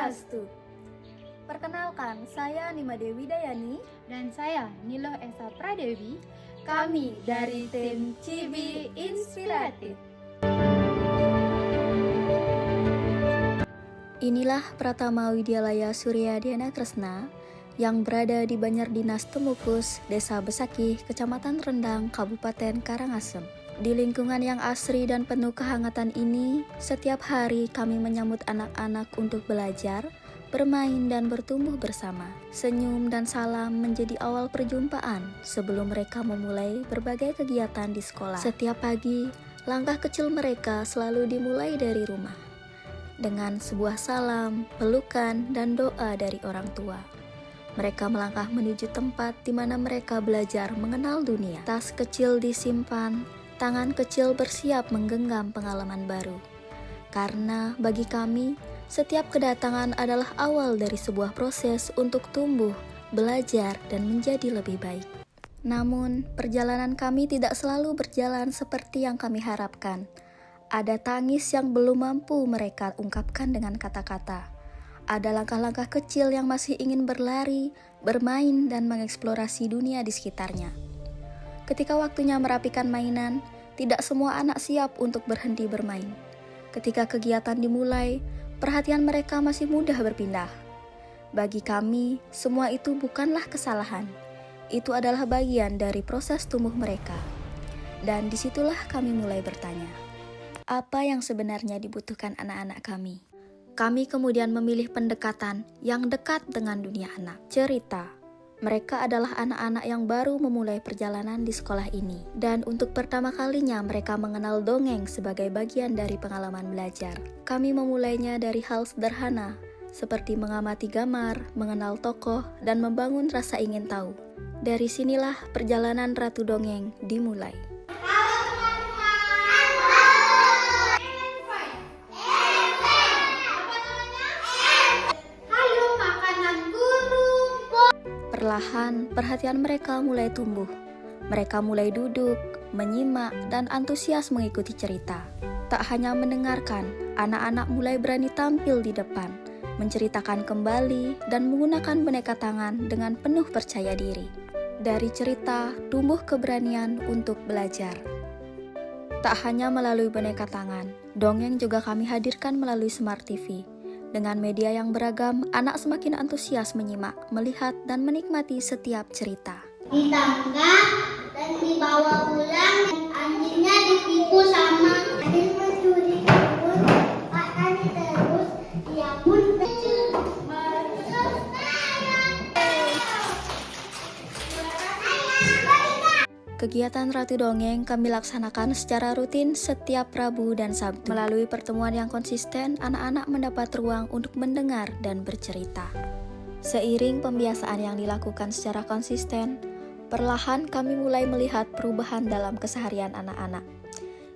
Swastiastu. Perkenalkan, saya Nima Dewi Dayani Dan saya Niloh Esa Pradewi. Kami dari tim Cibi Inspiratif. Inilah Pratama Widyalaya Suryadhyana Kresna yang berada di Banjar Dinas Temukus, Desa Besakih, Kecamatan Rendang, Kabupaten Karangasem. Di lingkungan yang asri dan penuh kehangatan ini, setiap hari kami menyambut anak-anak untuk belajar, bermain dan bertumbuh bersama. Senyum dan salam menjadi awal perjumpaan sebelum mereka memulai berbagai kegiatan di sekolah. Setiap pagi, langkah kecil mereka selalu dimulai dari rumah, dengan sebuah salam, pelukan, dan doa dari orang tua. Mereka melangkah menuju tempat di mana mereka belajar mengenal dunia. Tas kecil disimpan, tangan kecil bersiap menggenggam pengalaman baru. Karena bagi kami, setiap kedatangan adalah awal dari sebuah proses untuk tumbuh, belajar, dan menjadi lebih baik. Namun, perjalanan kami tidak selalu berjalan seperti yang kami harapkan. Ada tangis yang belum mampu mereka ungkapkan dengan kata-kata. Ada langkah-langkah kecil yang masih ingin berlari, bermain, dan mengeksplorasi dunia di sekitarnya. Ketika waktunya merapikan mainan, tidak semua anak siap untuk berhenti bermain. Ketika kegiatan dimulai, perhatian mereka masih mudah berpindah. Bagi kami, semua itu bukanlah kesalahan. Itu adalah bagian dari proses tumbuh mereka. Dan disitulah kami mulai bertanya, apa yang sebenarnya dibutuhkan anak-anak kami? Kami kemudian memilih pendekatan yang dekat dengan dunia anak. Cerita. Mereka adalah anak-anak yang baru memulai perjalanan di sekolah ini. Dan untuk pertama kalinya mereka mengenal dongeng sebagai bagian dari pengalaman belajar. Kami memulainya dari hal sederhana, seperti mengamati gambar, mengenal tokoh, dan membangun rasa ingin tahu. Dari sinilah perjalanan Ratu Dongeng dimulai. Perlahan, perhatian mereka mulai tumbuh. Mereka mulai duduk, menyimak, dan antusias mengikuti cerita. Tak hanya mendengarkan, anak-anak mulai berani tampil di depan, menceritakan kembali, dan menggunakan boneka tangan dengan penuh percaya diri. Dari cerita, tumbuh keberanian untuk belajar. Tak hanya melalui boneka tangan, dongeng juga kami hadirkan melalui Smart TV. Dengan media yang beragam, anak semakin antusias menyimak, melihat, dan menikmati setiap cerita. Ditangkap dan dibawa pulang, anjingnya ditipu sama anjing mencuri terus, Pak Tani terus, dia pun Kegiatan Ratu Dongeng kami laksanakan secara rutin setiap Rabu dan Sabtu. Melalui pertemuan yang konsisten, anak-anak mendapat ruang untuk mendengar dan bercerita. Seiring pembiasaan yang dilakukan secara konsisten, perlahan kami mulai melihat perubahan dalam keseharian anak-anak.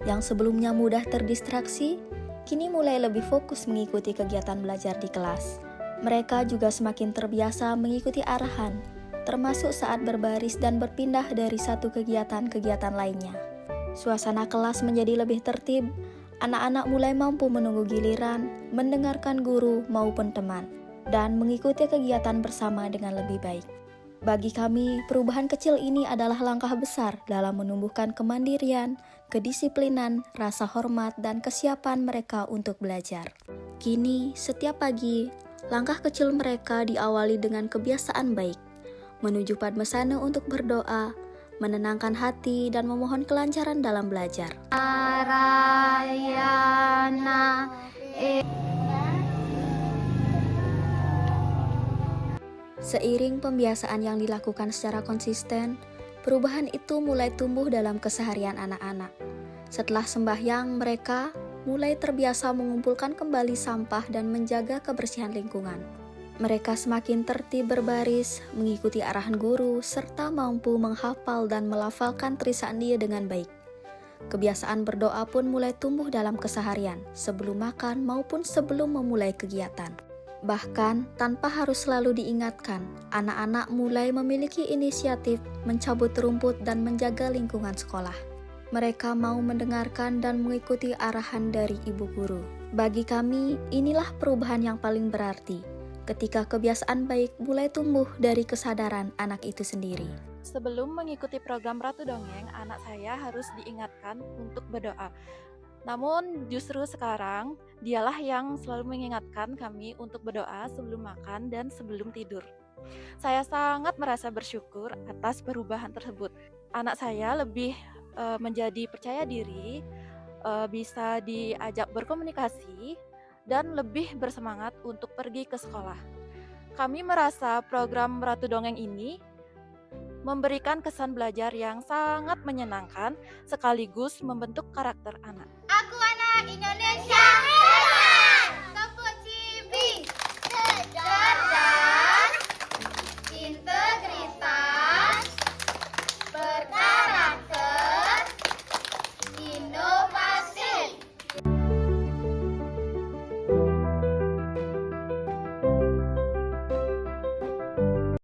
Yang sebelumnya mudah terdistraksi, kini mulai lebih fokus mengikuti kegiatan belajar di kelas. Mereka juga semakin terbiasa mengikuti arahan, termasuk saat berbaris dan berpindah dari satu kegiatan-kegiatan lainnya. Suasana kelas menjadi lebih tertib, anak-anak mulai mampu menunggu giliran, mendengarkan guru maupun teman, dan mengikuti kegiatan bersama dengan lebih baik. Bagi kami, perubahan kecil ini adalah langkah besar dalam menumbuhkan kemandirian, kedisiplinan, rasa hormat, dan kesiapan mereka untuk belajar. Kini, setiap pagi, langkah kecil mereka diawali dengan kebiasaan baik, menuju Padmasana untuk berdoa, menenangkan hati, dan memohon kelancaran dalam belajar. Seiring pembiasaan yang dilakukan secara konsisten, perubahan itu mulai tumbuh dalam keseharian anak-anak. Setelah sembahyang, mereka mulai terbiasa mengumpulkan kembali sampah dan menjaga kebersihan lingkungan. Mereka semakin tertib berbaris, mengikuti arahan guru, serta mampu menghafal dan melafalkan Trisandi dengan baik. Kebiasaan berdoa pun mulai tumbuh dalam keseharian, sebelum makan maupun sebelum memulai kegiatan. Bahkan, tanpa harus selalu diingatkan, anak-anak mulai memiliki inisiatif mencabut rumput dan menjaga lingkungan sekolah. Mereka mau mendengarkan dan mengikuti arahan dari ibu guru. Bagi kami, inilah perubahan yang paling berarti, ketika kebiasaan baik mulai tumbuh dari kesadaran anak itu sendiri. Sebelum mengikuti program Ratu Dongeng, anak saya harus diingatkan untuk berdoa. Namun justru sekarang, dialah yang selalu mengingatkan kami untuk berdoa sebelum makan dan sebelum tidur. Saya sangat merasa bersyukur atas perubahan tersebut. Anak saya lebih menjadi percaya diri, bisa diajak berkomunikasi, dan lebih bersemangat untuk pergi ke sekolah. Kami merasa program Ratu Dongeng ini memberikan kesan belajar yang sangat menyenangkan sekaligus membentuk karakter anak.